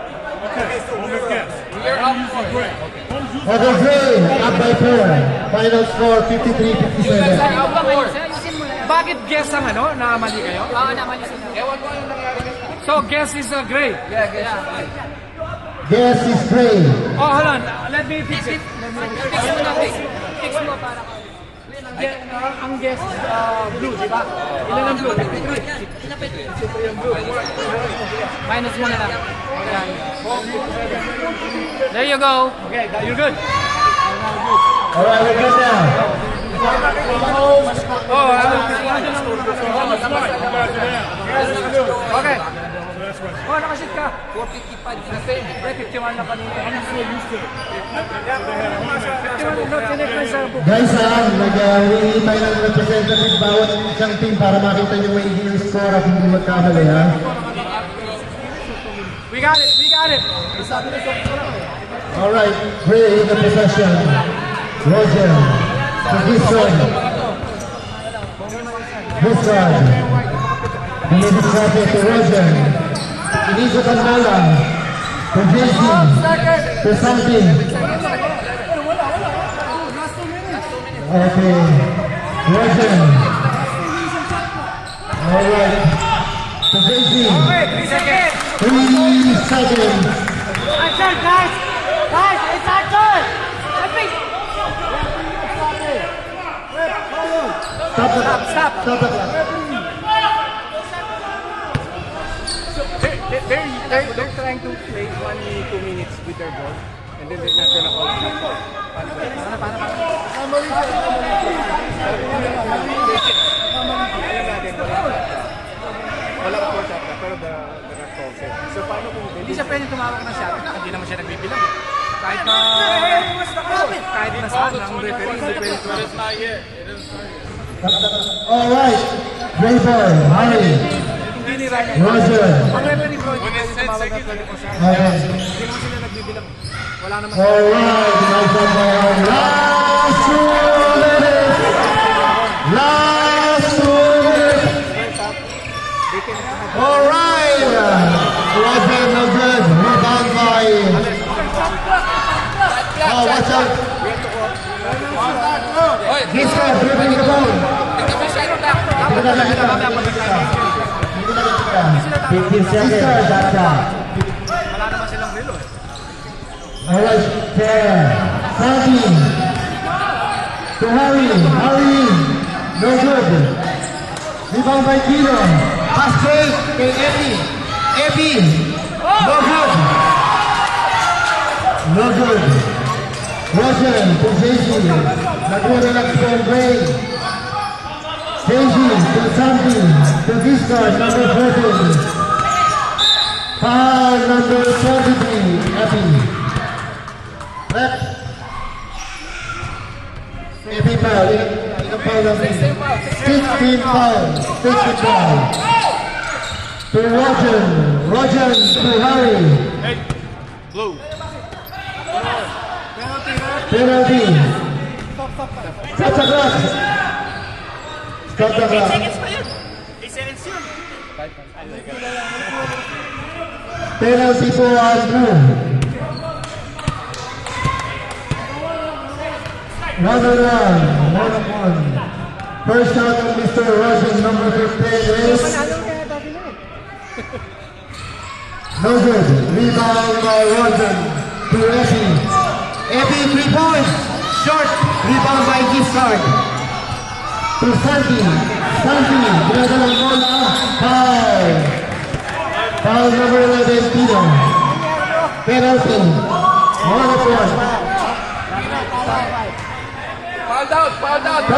Okay, home is guess. We're up for it. Great. Home's usually Okay, Gray, up by 4. Final score, 53-57. Bakit guess ang na mali kayo? Oo, naman sila. Ewan ko yung nangyari. So guess is Gray. Yeah, yeah. Guess is Gray. Oh, hold on. Let me fix it. Fix mo na, fix mo para ka. Ang guess is blue, di ba? Ilan ang blue? Minus mo na lang. Ayan. There you go. Okay, you're good. Alright, we're good now. Oh, okay. Oh, nakashit ka. 455 na same. 51 na kanina. I'm so used to it. 51 na tinignan sa book. Guys, nag-iintay ng representative bawat isang team para makita nyo may yung score at hindi magkamali, ha? We got it, we got it. Alright, Gray in the possession. Roger. To Giscard. Giscard. Binibigsabi to Roger. Inigo Candela. To JC. To something. Okay. Roger. Alright. to JC. 3 seconds. 3 seconds. Action, guys! Guys, it's action! Stop the clock. Stop. Stop the clock. So they're trying to play 1 minute, 2 minutes with their ball, and then they're not gonna call it. Wala ko shot na, pero the call set. So paano kung Hindi siya pwede tumawag ng shot. Hindi naman siya nagbibilang. Kahit na saan ang referee, hindi pwede tumawag. Alright. Draper, Harry, Hindi ni Ryan. Roger. Ang referee bro, hindi pwede tumawag ng 24 shot. Okay. Hindi naman sila nagbibilang. Wala naman. Alright. Nice one by last 2 minutes. Last 2 minutes. Alright. Roger, no good. Rebound by... Oh, watch out. Gisco, dribbling the ball. Hindi na nakita. 15 seconds, that's all. Wala naman silang relo eh. Alright, 10, 17, to Harry, no good. Rebound by Kino, pass straight kay Epi, no good. No good. Roger to JC, nakuha na lang si Andre. JC to Santi, to Discard, number 14. Foul number 23, Epi. Left. Epi foul, ilang foul namin? 16 foul, 16 foul. To Roger to Harry. blue? Penalty. Stop the clock. Stop the clock. Penalty po ang blue. 1-on-1. First shot of Mr. Roger, number 15 is... No good. Rebound by Roger to Epi. Epi, 3 points. Short. Rebound by Giscard. To Santi. Ginagalang bola. Foul. Foul number 11, Tino. Penalty. 1-on-1. Fouled out. Foul out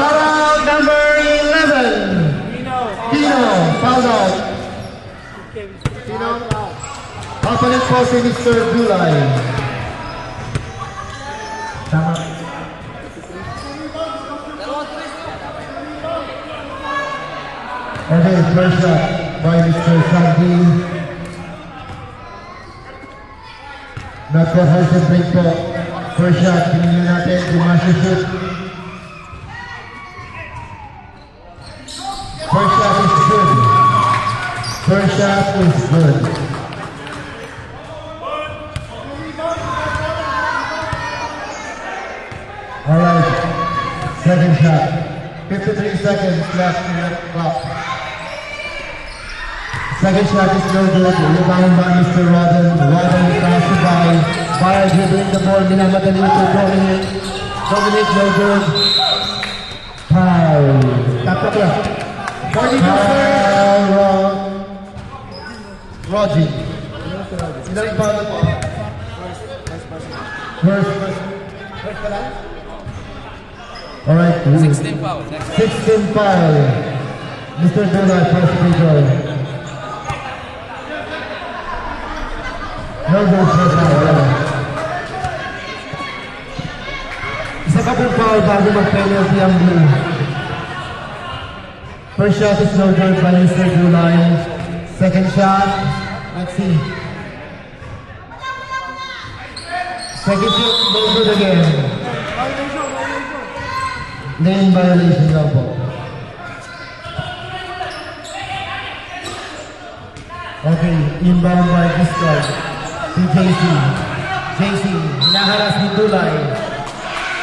number 11. Tino. Foul out. Tino. Opponent po si Mr. Gulay. Tama. Okay, first shot by Mr. Santi. Nagko-concentrate po. First shot, tingnan natin kung masushoot. First shot is good. First shot is good. Alright, second shot. 53 seconds left in the clock. Second shot is no good. Rebound by Mr. Rodden. Rodden passed by dribbling the ball. Minamadali to Dominic. Dominic, no good. Foul. Tap. Foul. Roddy. Ilang foul po? First pala? Alright. 16 foul. 16 foul. Mr. Dula, first free throw. No good first foul. Isa pa pong foul bago mag-penalty ang blue. First shot is no good by Mr. Dula. Second shot, let's see. Second shot, no good again. Lane violation daw po. Okay, inbound by Giscard to JC. JC, hinaharas ni Dulay.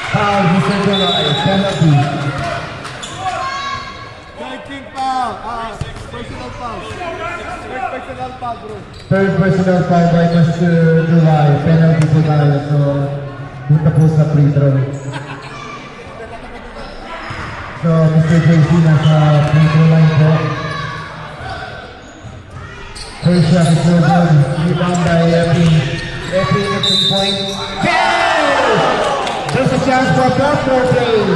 Foul, Mr. Dulay, penalty. King foul. Personal foul. Third personal foul, bro. Third personal foul by Mr. July. Penalty po tayo. So, punta po sa free throw. So, Mr. JC nasa free throw line po. First shot is no good. Rebound by Epi. Epi in the 3-point. Yes! There's a chance for a backdoor play.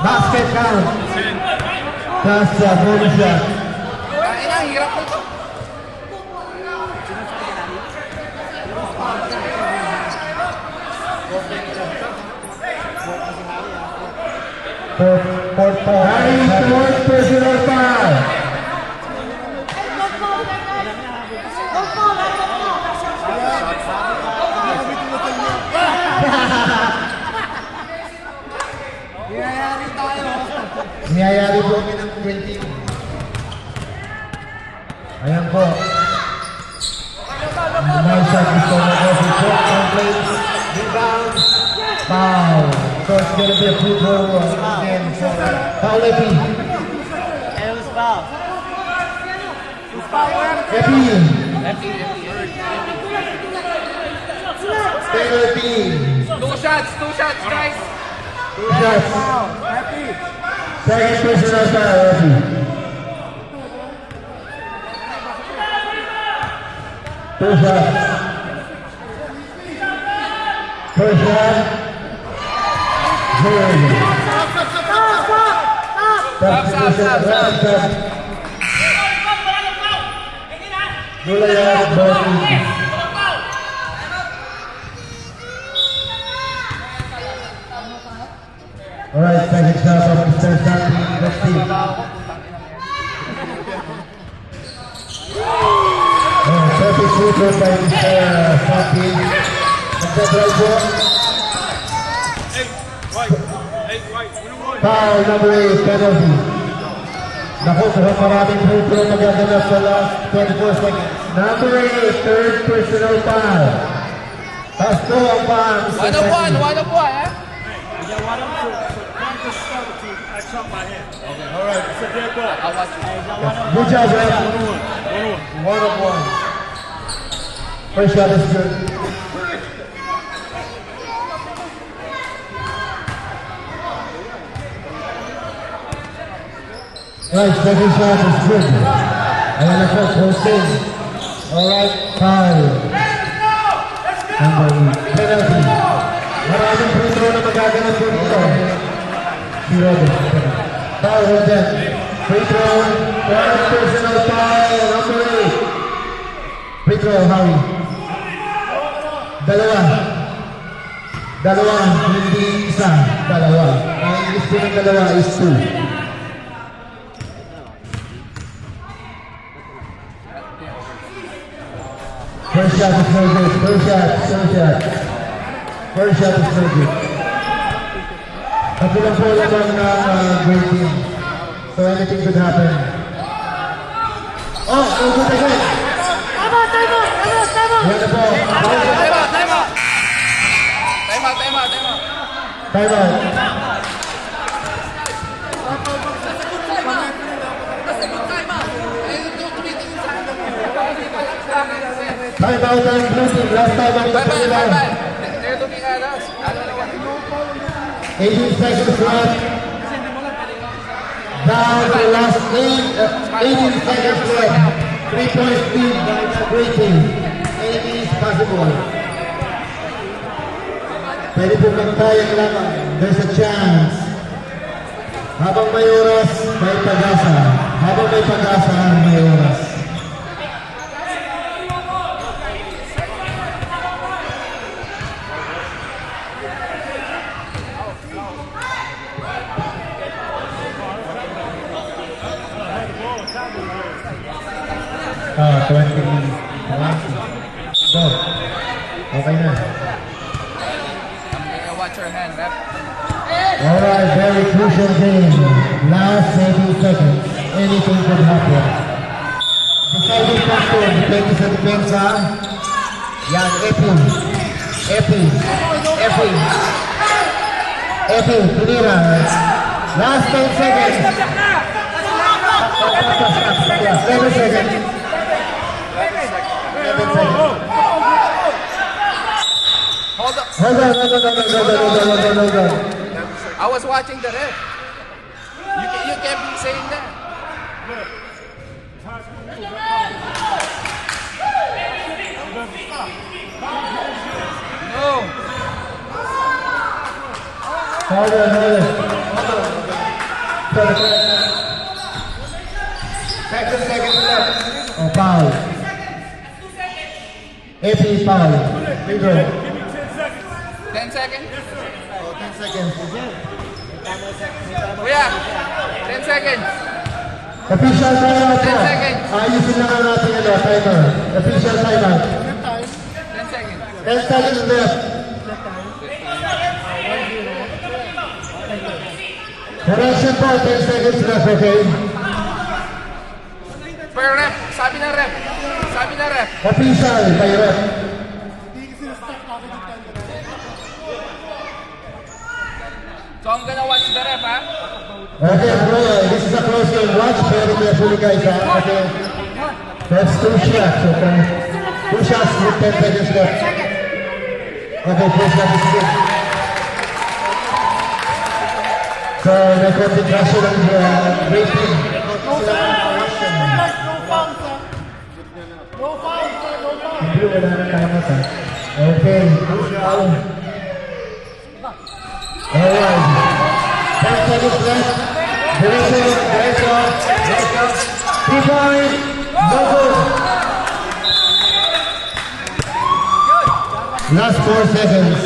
Basket count. That's a bonus shot. Hirap nito. Fourth personal foul. Niyayari po kami ng 20. Ayan po. Nice shot gusto mo po. Complaints. Rebound. Foul. So it's gonna be a free throw again for foul Epi. Epi. Penalty. Two shots, guys. Two shots. Second personal foul, Epi. Two shots. First shot. Good. Stop. Julian Bowman. Alright, second shot of Mr. Santi. Let's see. Perfect shooter by Mr. Santi. Nagdadrive po. Foul number 8, penalty. Naku, mukhang maraming free throw magaganap sa last 24 seconds. Number 8, third personal foul. Pasto ang foul. One of one, eh? Alright, it's a dead ball. I'll watch you. Good job, ref. One of one. First shot is good. Right, second shot is good. Ayan na po, posting. Alright, foul. Number 8, penalty. Maraming free throw na magaganap po dito. Zero. Foul with them. Free throw, third personal foul, number 8. Free throw, Howie. Dalawa, hindi isa. Dalawa. Ang English po ng dalawa is 2. First shot is no good. First shot is no good. Kapilang po naman ng great team. So anything could happen. Oh, no good again. Yan na po. Time out. Time out ang blue team. Last time ang blue team. They're looking at us. 18 seconds left. Down to last 18 seconds left. 3-point lead by the great team. Anything is possible. Pwede po kang tayang laban. There's a chance. Habang may oras, may pag-asa. Habang may pag-asa, may oras. Ah, 20. Go. Okay na. Watch your hand, ref. Alright, very crucial game. Last 18 seconds. Anything could happen. Deciding factor, depende sa depensa. Yan, Epi, tinira. Last 10 seconds. Yeah, 7 seconds. 11 seconds. Hold up. Hold on. I was watching the ref. You can't be saying that. No. Hold on. 10 seconds left. Oh, foul. AP foul. Free throw. 10 seconds. Oh, 10 seconds. Kuya, 10 seconds. Official timeout po. 10 seconds. Ayusin lang ang ating timer. Official timeout. 10 seconds. 10 seconds left. Correction po, 10 seconds left, okay? Per ref. Sabi ng ref. Official, by ref. So I'm gonna watch the ref, ha? Okay, bro, this is a close game. Watch very carefully, guys, ha? Okay. That's 2 shots, okay? 2 shots with 10 seconds left. Okay, first shot is good. So, may konting pressure ang rating. Hindi, wala nang timeout, ha? Okay, foul. Alright. 10 seconds left. Diretso. 3 point. No good. Last 4 seconds.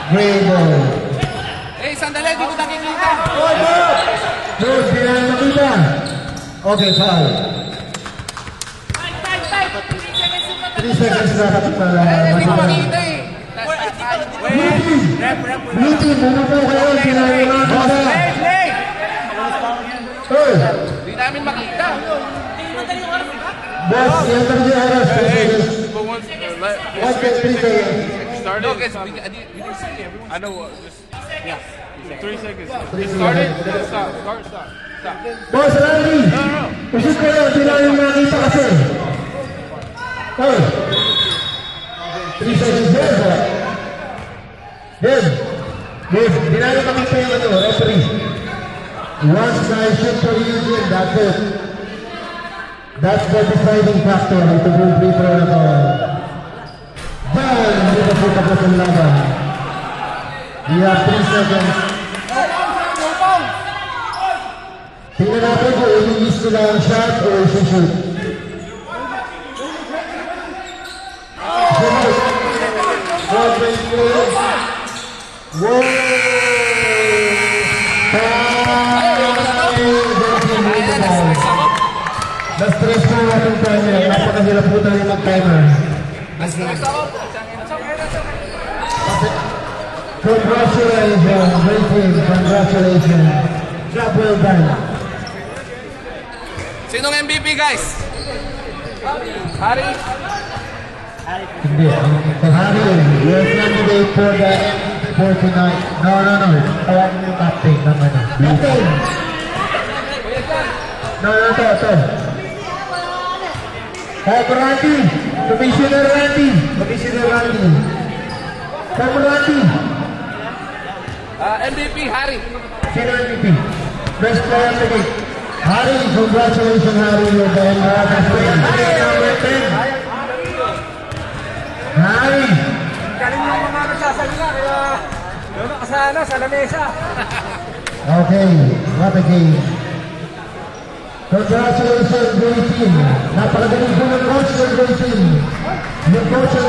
Great ball. Eh, sandali, di ko nakikita. Good, di na makita. Okay, foul. 3 seconds na kapit para Hindi ko makita. makita eh. Blue team, ano po kayo? Sinabi mga bata. Hey, Hindi namin makita. boss, yan talaga yung oras. 3 seconds. But once, 3 seconds. No, guys, we didn't see everyone. I know, just, yeah, 3 seconds. 3 Started, seconds. stop. Boss, Randy! Usip kayo, hindi namin makita kasi. Hey! 3 seconds there, boy. Good. Hindi namin makita yung referee. Once I shoot for you, that's it. That's the deciding factor. Ito po yung free throw na to. Dahil hindi na po tapos ang laban. We have 3 seconds. Tingnan natin kung i-miss nila ang shot o i-shoot. Whoa! Na-stress po ang ating timer. Napakahirap po tayo mag-timer. Congratulations, great team. Congratulations. Job well done. Sinong MVP, guys? Hari? Hindi. Hari, you're candidate for the MVP for tonight. No. Tawag mo yung captain ng ano. Captain! No, ito. Randy! Commissioner Randy! Randy! MVP, Hari. Sino MVP? Best player of the game. Hari, congratulations, Hari. You're the number 10. Hari! Galing yung mga nagsasalita, kaya doon nakasana sa lamesa. Okay, what a game. Congratulations, great team. Napakagaling po ng coach ng great team. Yung coach ng